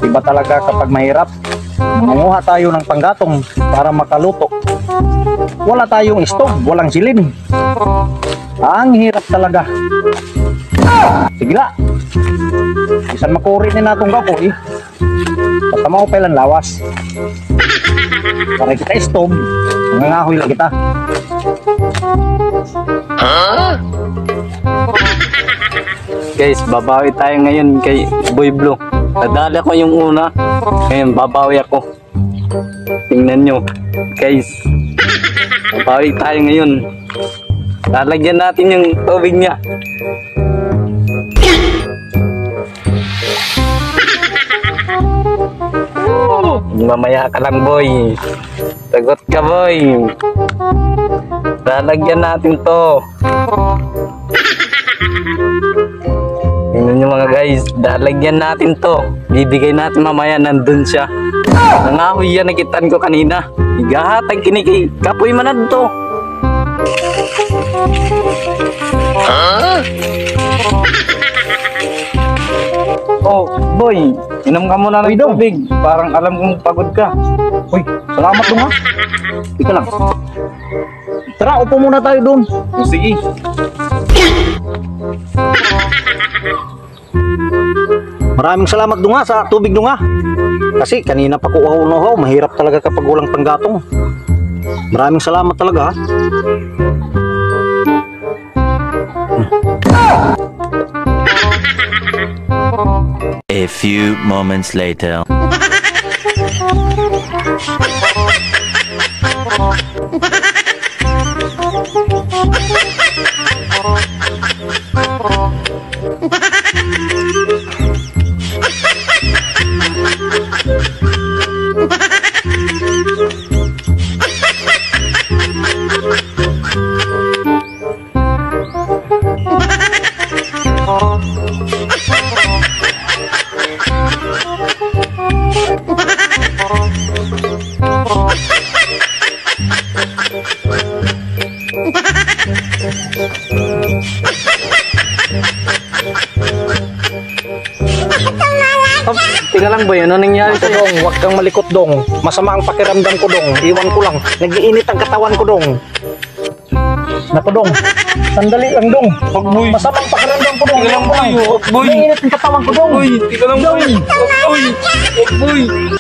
Iba talaga kapag mahirap. Manguha tayo ng panggatong para makaluto. Wala tayong stove, walang silin. Ang hirap talaga. Sige la. Bisan makuri ni natong gakoy. Basta mo pa lang lawas. Para kita stove, nangangahoy lang kita. Guys, babawi tayo ngayon kay Boy Blue. Nadali ko yung una. Ngayon, babawi ako. Tingnan nyo. Guys, babawi tayo ngayon. Lalagyan natin yung tubig niya. Mamaya ka lang, boy. Sagot ka, boy. Lalagyan natin to. Tingnan nyo mga guys, lalagyan natin to. Bibigay natin mamaya, nandun siya. Nangahoy yan, nakitaan ko kanina. Igahatag kinikay, kapoy manad to. Oh, boy, inom ka muna ng tubig. Parang alam kong pagod ka. Uy, salamat dong ha. Ika lang. Tara, upo muna tayo doon. Oh, sige. Maraming salamat dong ha sa tubig dong ha. Kasi kanina pa ko uhaw, mahirap talaga kapag walang panggatong. Maraming salamat talaga ha. A few moments later. Tingnan lang boy, ano nangyari sa'yo? Dong, huwag kang malikot dong. Masama ang pakiramdam ko dong. Iwan ko lang. Nag-iinit ang katawan ko dong. Naku dong. Sandali lang dong. Boy. Masama ang pakiramdam ko dong. Tingnan lang boy. Boy. Nag-iinit ang katawan ko dong. Boy, tingnan lang boy. Boy. Boy.